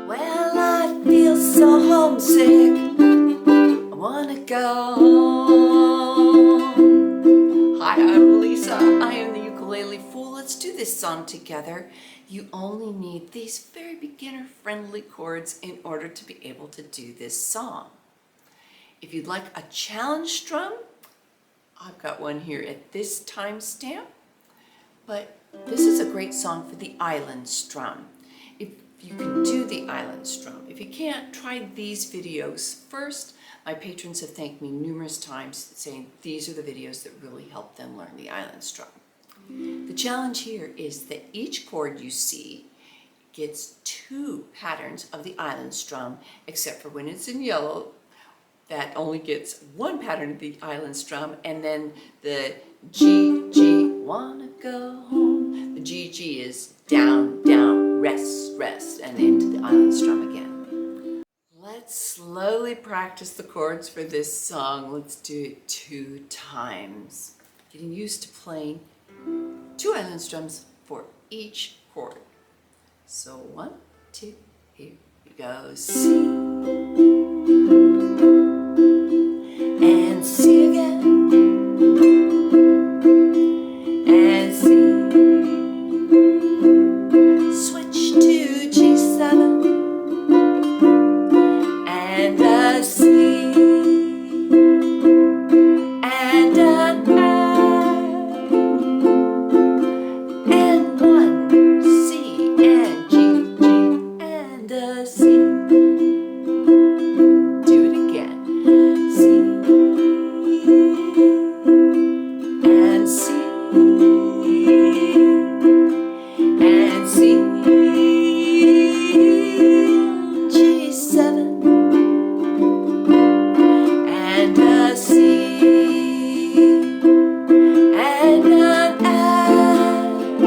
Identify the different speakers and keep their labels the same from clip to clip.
Speaker 1: Well, I feel so homesick, I wanna go home. Hi, I'm Lisa. I am the ukulele fool. Let's do this song together. You only need these very beginner-friendly chords in order to be able to do this song. If you'd like a challenge strum, I've got one here at this timestamp. But this is a great song for the island strum. If you can do the island strum. If you can't, try these videos first. My patrons have thanked me numerous times saying these are the videos that really help them learn the island strum. The challenge here is that each chord you see gets 2 patterns of the island strum, except for when it's in yellow, that only gets 1 pattern of the island strum, and then the G, G, wanna go home. The G, G is down, down, rest, rest, and into the island strum again. Let's slowly practice the chords for this song. Let's do it 2 times. Getting used to playing 2 island strums for each chord. So 1, 2, here we go. C. And C again, and C, switch to G7, and a C, and an F, and 1, C, and G, G, and a C. Do it again. C, and C, and C, G7, and a C, and an F,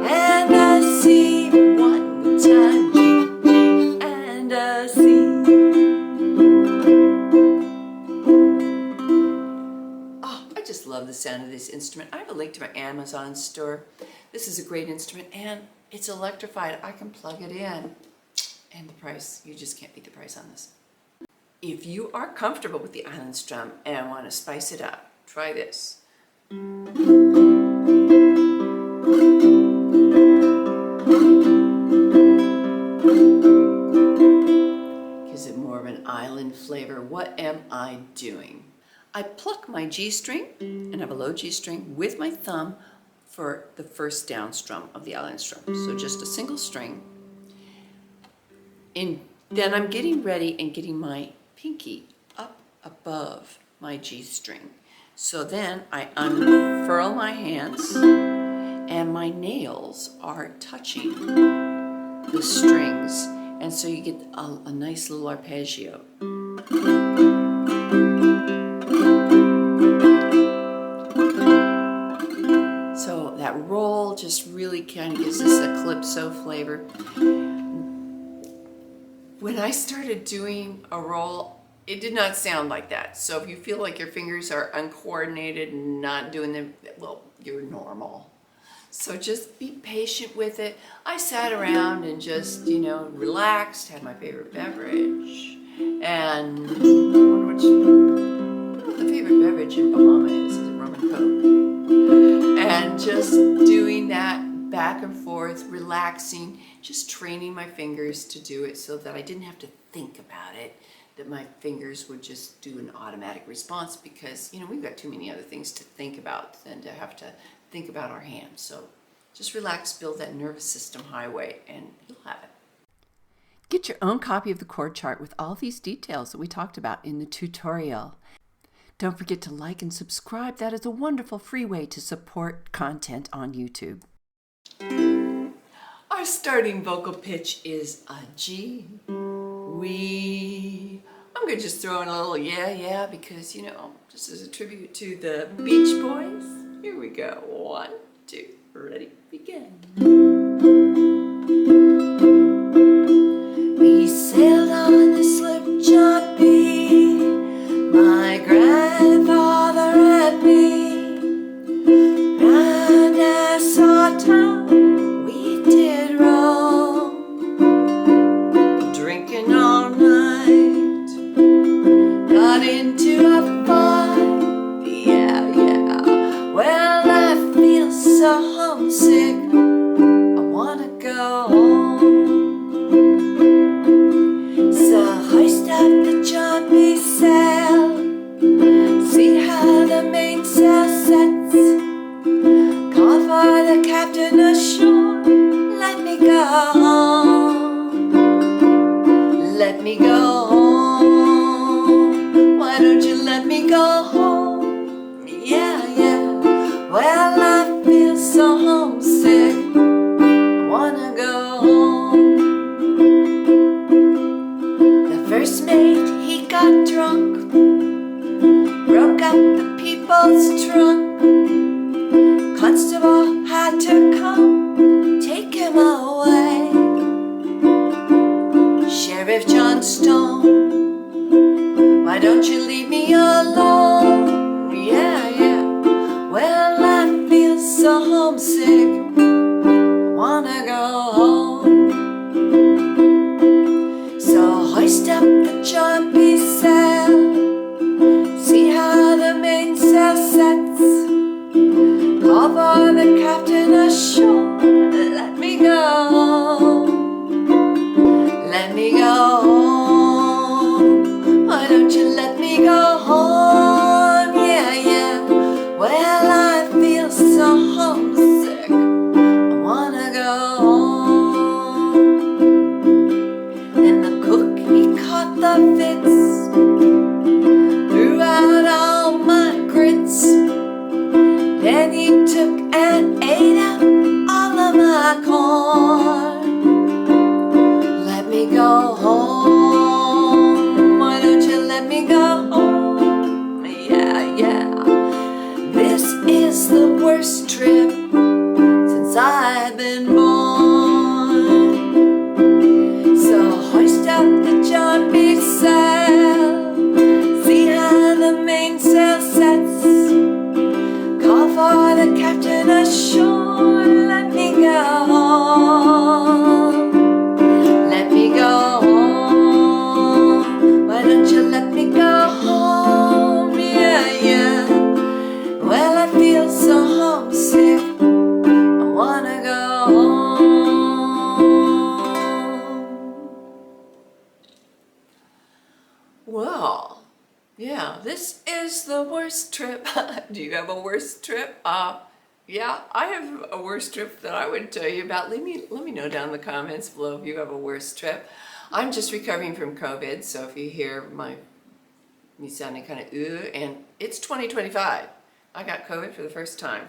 Speaker 1: and a C, 1 time, G, G, and a C. I just love the sound of this instrument. I have a link to my Amazon store. This is a great instrument and it's electrified. I can plug it in. And the price, you just can't beat the price on this. If you are comfortable with the island strum and want to spice it up, try this. Gives it more of an island flavor. What am I doing? I pluck my G string and have a low G string with my thumb for the first down strum of the island strum. So just a single string. And then I'm getting ready and getting my pinky up above my G string. So then I unfurl my hands and my nails are touching the strings. And so you get a nice little arpeggio. So that roll just really kind of gives us a calypso flavor. When I started doing a roll, it did not sound like that. So if you feel like your fingers are uncoordinated and not doing them, well, you're normal. So just be patient with it. I sat around and just, relaxed, had my favorite beverage. And I wonder what the favorite beverage in Bahama is it rum and coke? And just doing that back and forth, relaxing, just training my fingers to do it so that I didn't have to think about it, that my fingers would just do an automatic response because, we've got too many other things to think about than to have to think about our hands. So just relax, build that nervous system highway, and you'll have it. Get your own copy of the chord chart with all these details that we talked about in the tutorial. Don't forget to like and subscribe. That is a wonderful free way to support content on YouTube. Our starting vocal pitch is a G. I'm going to just throw in a little yeah, because, just as a tribute to the Beach Boys. Here we go. 1, 2, ready, begin. We sailed on the Sloop, John B. My grandfather and me. Round Nassau town we did roll. let me go home. Why don't you let me go home? Yeah, yeah. Well, I feel so homesick. I wanna go home. The first mate, he got drunk, broke up the people's trunk. Constable had to come, take him away. Sheriff John Stone, why don't you leave me alone? Yeah, yeah. Well, I feel so homesick. I wanna go home. So hoist up the jumpy sail, see how the mainsail sets. Call for the captain ashore. Let me go home. Let me go home. Why don't you let me go home? Yeah, yeah. Well, I feel so homesick. I wanna go home. Then the cook, he caught the fits, threw out all my grits. Then he took and ate up all of my corn. Let me go home. Why don't you let me go home? Yeah, yeah. This is the worst trip since I've been born. So hoist up the jumpy sail, see how the mainsail sets. Call for the captain ashore. Let me go home. Let me go home. Why don't you let me go home? Yeah, yeah. Well, I feel so homesick. I wanna go home. Well, yeah, this is the worst trip. Do you have a worse trip? Yeah, I have a worse trip that I would tell you about. Let me know down in the comments below if you have a worse trip. I'm just recovering from COVID, so if you hear me sounding kind of and it's 2025. I got COVID for the first time.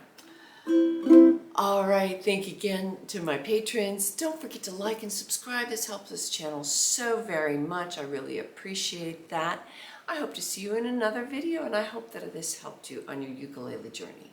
Speaker 1: All right, thank you again to my patrons. Don't forget to like and subscribe. This helps this channel so very much. I really appreciate that. I hope to see you in another video, and I hope that this helped you on your ukulele journey.